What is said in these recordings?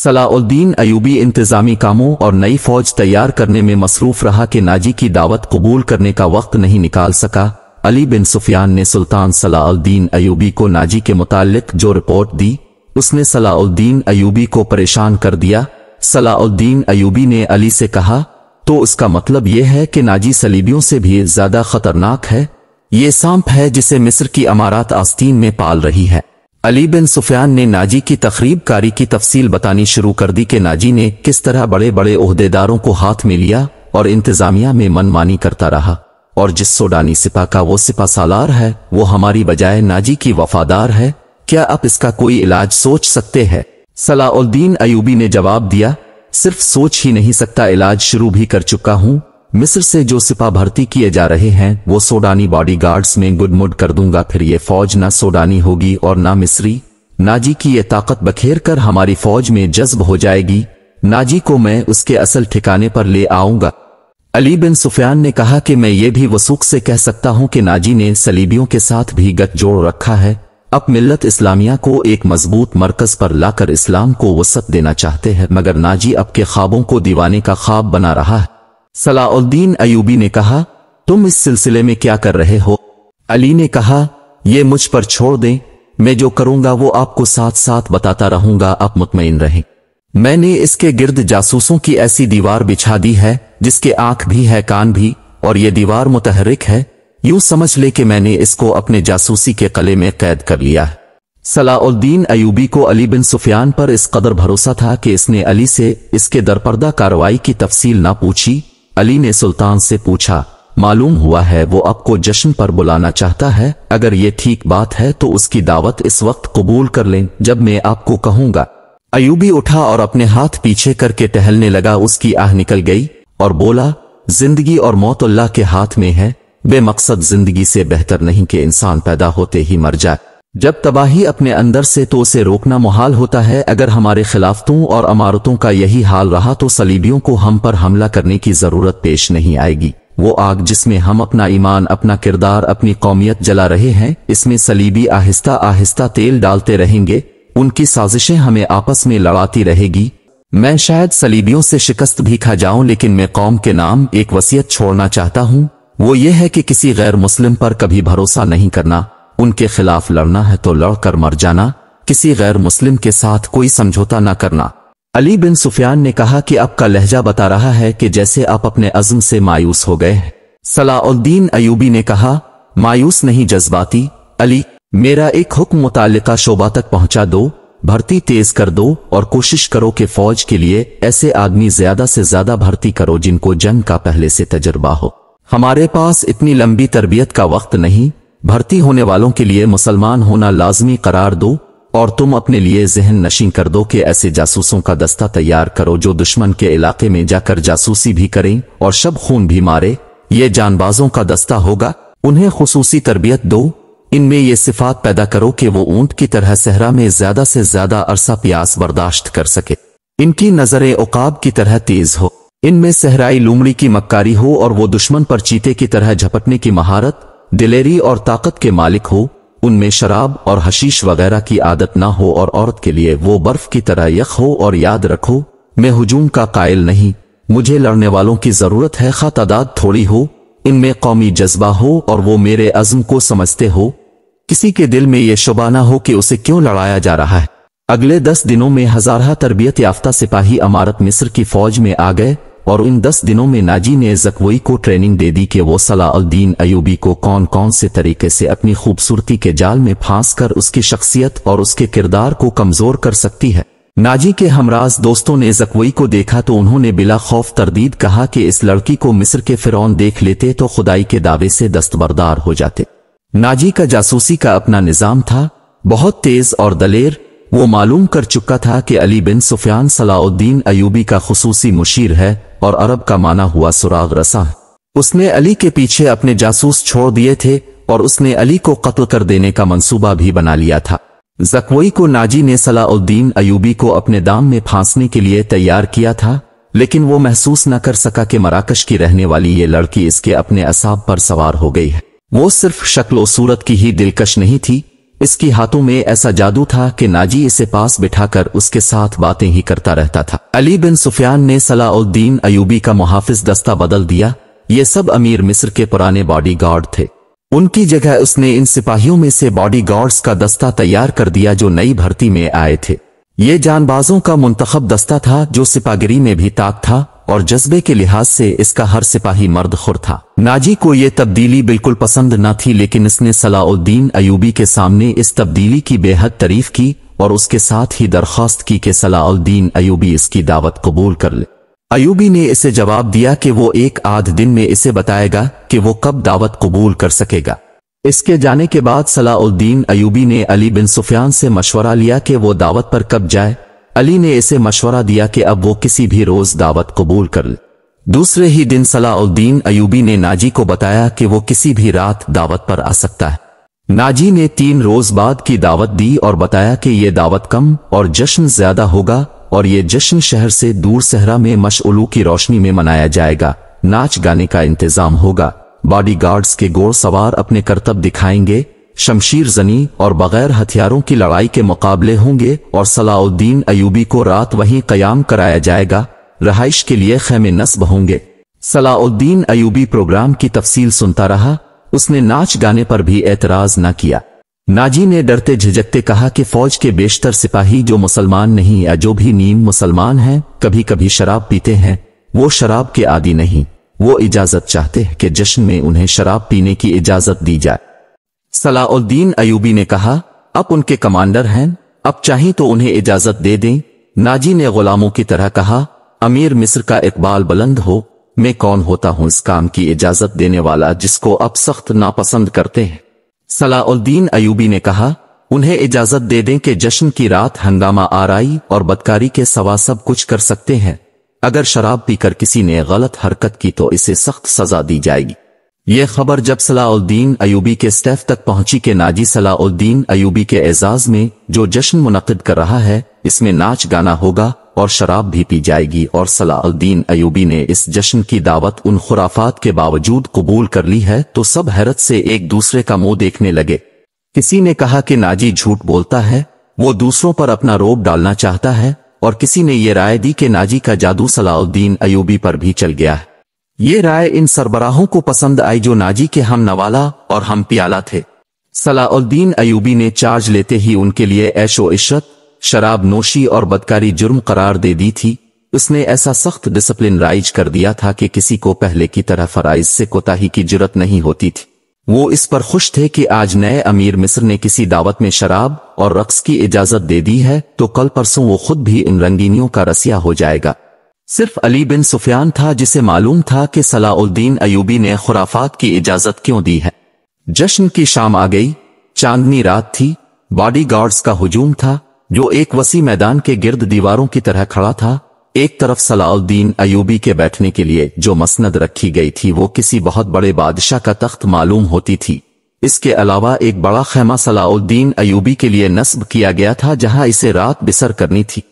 सलाउद्दीन अयूबी इंतजामी कामों और नई फौज तैयार करने में मसरूफ रहा कि नाजी की दावत कबूल करने का वक्त नहीं निकाल सका। अली बिन सुफियान ने सुल्तान सलाउद्दीन अयूबी को नाजी के मुताल्लिक जो रिपोर्ट दी, उसने सलाउद्दीन अयूबी को परेशान कर दिया। सलाउद्दीन अयूबी ने अली से कहा, तो इसका मतलब यह है कि नाजी सलीबियों से भी ज्यादा खतरनाक है। ये सांप है जिसे मिस्र की अमारात आस्तीन में पाल रही है। अली बिन सुफियान ने नाजी की तखरीब कारी की तफसील बतानी शुरू कर दी कि नाजी ने किस तरह बड़े बड़े ओहदेदारों को हाथ में लिया और इंतजामिया में मनमानी करता रहा, और जिस सोडानी सिपा का वो सिपा सालार है वो हमारी बजाय नाजी की वफादार है। क्या आप इसका कोई इलाज सोच सकते हैं? सलाउद्दीन अयूबी ने जवाब दिया, सिर्फ सोच ही नहीं सकता, इलाज शुरू भी कर चुका हूं। मिस्र से जो सिपा भर्ती किए जा रहे हैं वो सोडानी बॉडीगार्ड्स में गुडमुड कर दूंगा, फिर ये फौज ना सोडानी होगी और ना मिस्री। नाजी की ये ताकत बखेर कर हमारी फौज में जज्ब हो जाएगी। नाजी को मैं उसके असल ठिकाने पर ले आऊंगा। अली बिन सुफियान ने कहा कि मैं ये भी वसूख से कह सकता हूं कि नाजी ने सलीबियों के साथ भी गठजोड़ रखा है। अब मिल्लत इस्लामिया को एक मजबूत मरकज पर लाकर इस्लाम को वसत देना चाहते हैं, मगर नाजी अब के ख्वाबों को दीवाने का ख्वाब बना रहा है। सलाउद्दीन अयूबी ने कहा, तुम इस सिलसिले में क्या कर रहे हो? अली ने कहा, ये मुझ पर छोड़ दें, मैं जो करूंगा वो आपको साथ साथ बताता रहूंगा, आप मुतमईन रहें। मैंने इसके गिर्द जासूसों की ऐसी दीवार बिछा दी है जिसके आंख भी है कान भी, और ये दीवार मुतहर्रिक है। यूं समझ ले कि मैंने इसको अपने जासूसी के कले में कैद कर लिया है। सलाउद्दीन अयूबी को अली बिन सुफियान पर इस कदर भरोसा था कि इसने अली से इसके दरपर्दा कार्रवाई की तफसील ना पूछी। अली ने सुल्तान से पूछा, मालूम हुआ है वो आपको जश्न पर बुलाना चाहता है, अगर ये ठीक बात है तो उसकी दावत इस वक्त कबूल कर लें जब मैं आपको कहूंगा। अयूबी उठा और अपने हाथ पीछे करके टहलने लगा। उसकी आह निकल गई और बोला, जिंदगी और मौत अल्लाह के हाथ में है। बेमकसद जिंदगी से बेहतर नहीं कि इंसान पैदा होते ही मर जाए। जब तबाही अपने अंदर से तो उसे रोकना मुहाल होता है। अगर हमारे खिलाफतों और अमारतों का यही हाल रहा तो सलीबियों को हम पर हमला करने की जरूरत पेश नहीं आएगी। वो आग जिसमें हम अपना ईमान, अपना किरदार, अपनी कौमियत जला रहे हैं, इसमें सलीबी आहिस्ता आहिस्ता तेल डालते रहेंगे। उनकी साजिशें हमें आपस में लड़ाती रहेगी। मैं शायद सलीबियों से शिकस्त भी खा जाऊं, लेकिन मैं कौम के नाम एक वसीयत छोड़ना चाहता हूं। वो ये है कि किसी गैर मुस्लिम पर कभी भरोसा नहीं करना। उनके खिलाफ लड़ना है तो लड़कर मर जाना, किसी गैर मुस्लिम के साथ कोई समझौता न करना। अली बिन सुफियान ने कहा कि आपका लहजा बता रहा है कि जैसे आप अपने अज़्म से मायूस हो गए हैं। सलाउद्दीन अयूबी ने कहा, मायूस नहीं, जज्बाती। अली, मेरा एक हुक्म मुताल्लिका शोबा तक पहुंचा दो, भर्ती तेज कर दो और कोशिश करो कि फौज के लिए ऐसे आदमी ज्यादा से ज्यादा भर्ती करो जिनको जंग का पहले से तजर्बा हो। हमारे पास इतनी लंबी तरबियत का वक्त नहीं। भर्ती होने वालों के लिए मुसलमान होना लाजमी करार दो, और तुम अपने लिए जहन नशीं कर दो कि ऐसे जासूसों का दस्ता तैयार करो जो दुश्मन के इलाके में जाकर जासूसी भी करें और शब खून भी मारे। ये जानबाजों का दस्ता होगा। उन्हें खुसूसी तरबियत दो। इनमें ये सिफात पैदा करो कि वो ऊंट की तरह सहरा में ज्यादा से ज्यादा अरसा प्यास बर्दाश्त कर सके। इनकी नजरें उकाब की तरह तेज हो। इनमें सहराई लूमड़ी की मक्कारी हो और वो दुश्मन पर चीते की तरह झपटने की महारत, दिलेरी और ताकत के मालिक हो। उनमें शराब और हशीश वगैरह की आदत ना हो और औरत के लिए वो बर्फ की तरह यख हो। और याद रखो, मैं हुजूम का कायल नहीं, मुझे लड़ने वालों की जरूरत है, खा तादाद थोड़ी हो। इनमें कौमी जज्बा हो और वो मेरे अज़्म को समझते हो। किसी के दिल में ये शुबा ना हो कि उसे क्यों लड़ाया जा रहा है। अगले 10 दिनों में हजारा तरबियत याफ्ता सिपाही अमारत मिस्र की फौज में आ गए, और इन 10 दिनों में नाजी ने ज़कवई को ट्रेनिंग दे दी कि वो सलाउद्दीन अयूबी को कौन कौन से तरीके से अपनी खूबसूरती के जाल में फांस कर उसकी शख्सियत और उसके किरदार को कमजोर कर सकती है। नाजी के हमराज दोस्तों ने ज़कवई को देखा तो उन्होंने बिला खौफ तरदीद कहा कि इस लड़की को मिस्र के फिरौन देख लेते तो खुदाई के दावे से दस्तबरदार हो जाते। नाजी का जासूसी का अपना निजाम था, बहुत तेज और दलेर। वो मालूम कर चुका था कि अली बिन सुफियान सलाउद्दीन अयूबी का खुसूसी मुशीर है और अरब का माना हुआ सुराग रसा है। उसने अली के पीछे अपने जासूस छोड़ दिए थे और उसने अली को कत्ल कर देने का मंसूबा भी बना लिया था। ज़कवई को नाजी ने सलाउद्दीन अयूबी को अपने दाम में फांसने के लिए तैयार किया था, लेकिन वो महसूस न कर सका कि मराकश की रहने वाली ये लड़की इसके अपने असाब पर सवार हो गई है। वो सिर्फ शक्ल और सूरत की ही दिलकश नहीं थी, इसकी हाथों में ऐसा जादू था कि नाजी इसे पास बिठाकर उसके साथ बातें ही करता रहता था। अली बिन सुफियान ने सलाउद्दीन अयूबी का मुहाफिज दस्ता बदल दिया। ये सब अमीर मिस्र के पुराने बॉडीगार्ड थे। उनकी जगह उसने इन सिपाहियों में से बॉडीगार्ड्स का दस्ता तैयार कर दिया जो नई भर्ती में आए थे। ये जानबाजों का मुंतखब दस्ता था जो सिपागिरी में भी ताक था और जज्बे के लिहाज से इसका हर सिपाही मर्द खुर था। नाजी को ये तब्दीली बिल्कुल पसंद न थी, लेकिन इसने सलाउद्दीन अयूबी के सामने इस तब्दीली की बेहद तारीफ की और उसके साथ ही दरख्वास्त की कि सलाउद्दीन अयूबी इसकी दावत कबूल कर ले। अयूबी ने इसे जवाब दिया कि वो एक आध दिन में इसे बताएगा कि वो कब दावत कबूल कर सकेगा। इसके जाने के बाद सलाउद्दीन अयूबी ने अली बिन सुफियान से मशवरा लिया कि वो दावत पर कब जाए। अली ने इसे मशवरा दिया कि अब वो किसी भी रोज दावत कबूल कर ले। दूसरे ही दिन सलाउद्दीन अयूबी ने नाजी को बताया कि वो किसी भी रात दावत पर आ सकता है। नाजी ने 3 रोज बाद की दावत दी और बताया कि ये दावत कम और जश्न ज्यादा होगा और ये जश्न शहर से दूर सहरा में मशअलों की रोशनी में मनाया जाएगा। नाच गाने का इंतजाम होगा, बॉडीगार्ड्स के घोड़ सवार अपने करतब दिखाएंगे, शमशीर जनी और बगैर हथियारों की लड़ाई के मुकाबले होंगे और सलाउद्दीन अयूबी को रात वहीं कयाम कराया जाएगा। रहाइश के लिए खेमे नस्ब होंगे। सलाउद्दीन अयूबी प्रोग्राम की तफसील सुनता रहा। उसने नाच गाने पर भी एतराज न किया। नाजी ने डरते झिझकते कहा कि फौज के बेशतर सिपाही जो मुसलमान नहीं या जो भी नीम मुसलमान हैं कभी कभी शराब पीते हैं। वो शराब के आदी नहीं, वो इजाजत चाहते हैं कि जश्न में उन्हें शराब पीने की इजाजत दी जाए। सलाउद्दीन अयूबी ने कहा, अब उनके कमांडर हैं, अब चाहे तो उन्हें इजाजत दे दें। नाजी ने गुलामों की तरह कहा, अमीर मिस्र का इकबाल बुलंद हो, मैं कौन होता हूं इस काम की इजाजत देने वाला जिसको अब सख्त नापसंद करते हैं। सलाउद्दीन अयूबी ने कहा, उन्हें इजाजत दे दें कि जश्न की रात हंगामा आराई और बदकारी के सवा सब कुछ कर सकते हैं। अगर शराब पीकर किसी ने गलत हरकत की तो इसे सख्त सजा दी जाएगी। यह खबर जब सलाउद्दीन अयूबी के स्टाफ तक पहुंची कि नाजी सलाउद्दीन अयूबी के एजाज में जो जश्न मुनक्किद कर रहा है इसमें नाच गाना होगा और शराब भी पी जाएगी और सलाउद्दीन अयूबी ने इस जश्न की दावत उन खुराफात के बावजूद कबूल कर ली है तो सब हैरत से एक दूसरे का मुंह देखने लगे। किसी ने कहा कि नाजी झूठ बोलता है, वो दूसरों पर अपना रोब डालना चाहता है, और किसी ने ये राय दी कि नाजी का जादू सलाउद्दीन अयूबी पर भी चल गया है। ये राय इन सरबराहों को पसंद आई जो नाजी के हम नवाला और हम प्याला थे। सलाउद्दीन अयूबी ने चार्ज लेते ही उनके लिए ऐशो इशरत, शराब नोशी और बदकारी जुर्म करार दे दी थी। उसने ऐसा सख्त डिसिप्लिन राइज कर दिया था कि किसी को पहले की तरह फराइज से कोताही की जुर्रत नहीं होती थी। वो इस पर खुश थे कि आज नए अमीर मिस्र ने किसी दावत में शराब और रक्स की इजाजत दे दी है तो कल परसों वो खुद भी इन रंगीनियों का रसिया हो जाएगा। सिर्फ अली बिन सुफियान था जिसे मालूम था कि सलाउद्दीन अयूबी ने खुराफात की इजाजत क्यों दी है। जश्न की शाम आ गई, चांदनी रात थी, बॉडीगार्ड्स का हुजूम था जो एक वसी मैदान के गिर्द दीवारों की तरह खड़ा था। एक तरफ सलाउद्दीन अयूबी के बैठने के लिए जो मसनद रखी गई थी वो किसी बहुत बड़े बादशाह का तख्त मालूम होती थी। इसके अलावा एक बड़ा खेमा सलाउद्दीन अयूबी के लिए नस्ब किया गया था जहां इसे रात बिसर करनी थी।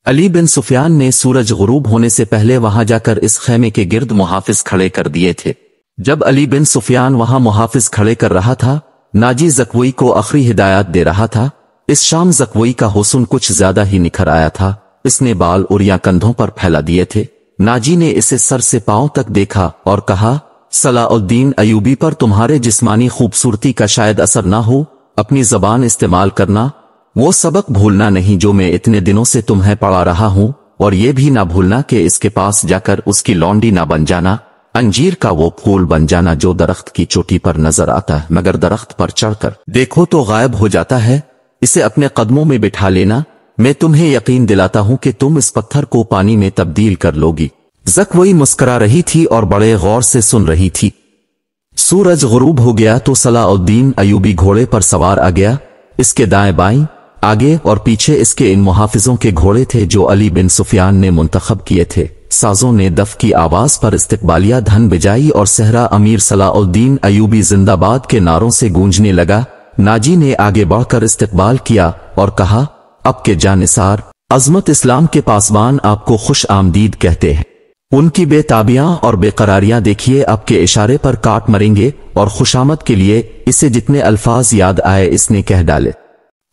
अली बिन सुफियान ने सूरज गुरूब होने से पहले वहां जाकर इस खेमे के गिर्द मुहाफिज खड़े कर दिए थे। जब अली बिन सुफियान वहां मुहाफिज खड़े कर रहा था, नाजी ज़कवई को आखिरी हिदायत दे रहा था। इस शाम ज़कवई का हुस्न कुछ ज्यादा ही निखर आया था। इसने बाल उरिया कंधों पर फैला दिए थे। नाजी ने इसे सर से पांव तक देखा और कहा, सलाउद्दीन अयूबी पर तुम्हारे जिस्मानी खूबसूरती का शायद असर ना हो, अपनी जबान इस्तेमाल करना, वो सबक भूलना नहीं जो मैं इतने दिनों से तुम्हें पढ़ा रहा हूँ, और ये भी ना भूलना कि इसके पास जाकर उसकी लौंडी ना बन जाना, अंजीर का वो फूल बन जाना जो दरख्त की चोटी पर नजर आता है मगर दरख्त पर चढ़कर देखो तो गायब हो जाता है। इसे अपने कदमों में बिठा लेना, मैं तुम्हें यकीन दिलाता हूं कि तुम इस पत्थर को पानी में तब्दील कर लोगी। ज़कवई मुस्कुरा रही थी और बड़े गौर से सुन रही थी। सूरज गुरूब हो गया तो सलाउद्दीन अयूबी घोड़े पर सवार आ गया। इसके दाएं बाएं, आगे और पीछे इसके इन मुहाफिजों के घोड़े थे जो अली बिन सुफियान ने मुंतखब किए थे। साजों ने दफ की आवाज पर इस्तकबालिया धन बिजाई और सहरा अमीर सलाउद्दीन अयूबी जिंदाबाद के नारों से गूंजने लगा। नाजी ने आगे बढ़कर इस्तकबाल किया और कहा, अब के जानिसार अजमत इस्लाम के पासबान आपको खुश आमदीद कहते हैं। उनकी बेताबियां और बेकरारियां देखिए, अब के इशारे पर काट मरेंगे और खुशामद के लिए इसे जितने अल्फाज याद आए इसने कह डाले।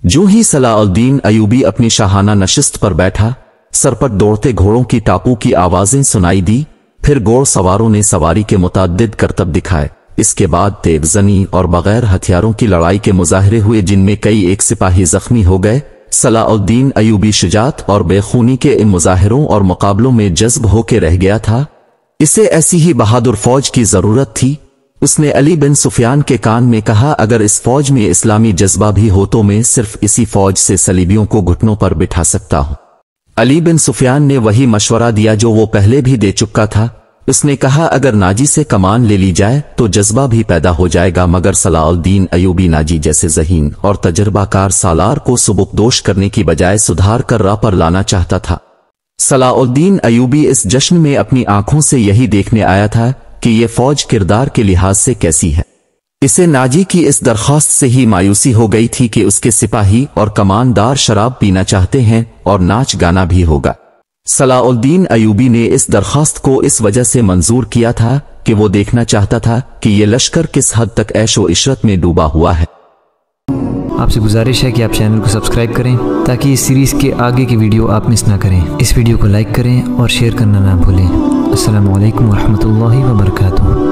जो ही सलाउद्दीन अयूबी अपनी शाहाना नशिस्त पर बैठा, सर पर दौड़ते घोड़ों की टापू की आवाजें सुनाई दी। फिर घोड़ सवारों ने सवारी के मुतअद्दिद करतब दिखाए। इसके बाद तेगजनी और बगैर हथियारों की लड़ाई के मुजाहरे हुए, जिनमें कई एक सिपाही जख्मी हो गए। सलाउद्दीन अयूबी शुजात और बेखूनी के इन मुजाहिरों और मुकाबलों में जज्ब होके रह गया था। इसे ऐसी ही बहादुर फौज की जरूरत थी। उसने अली बिन सुफियान के कान में कहा, अगर इस फौज में इस्लामी जज्बा भी हो तो मैं सिर्फ इसी फौज से सलीबियों को घुटनों पर बिठा सकता हूं। अली बिन सुफियान ने वही मशवरा दिया जो वो पहले भी दे चुका था। उसने कहा, अगर नाजी से कमान ले ली जाए तो जज्बा भी पैदा हो जाएगा, मगर सलाउद्दीन अयूबी नाजी जैसे ज़हीन और तजर्बाकार सालार को सुबुकदोश करने की बजाय सुधार कर राह पर लाना चाहता था। सलाउद्दीन अयूबी इस जश्न में अपनी आंखों से यही देखने आया था कि ये फौज किरदार के लिहाज से कैसी है। इसे नाजी की इस दरख्वास्त से ही मायूसी हो गई थी कि उसके सिपाही और कमानदार शराब पीना चाहते हैं और नाच गाना भी होगा। सलाउद्दीन अयूबी ने इस दरख्वास्त को इस वजह से मंजूर किया था कि वो देखना चाहता था कि ये लश्कर किस हद तक ऐशो इशरत में डूबा हुआ है। आपसे गुजारिश है कि आप चैनल को सब्सक्राइब करें ताकि इस सीरीज़ के आगे की वीडियो आप मिस ना करें। इस वीडियो को लाइक करें और शेयर करना ना भूलें। अस्सलामु अलैकुम वरहमतुल्लाहि वबरकातुहू।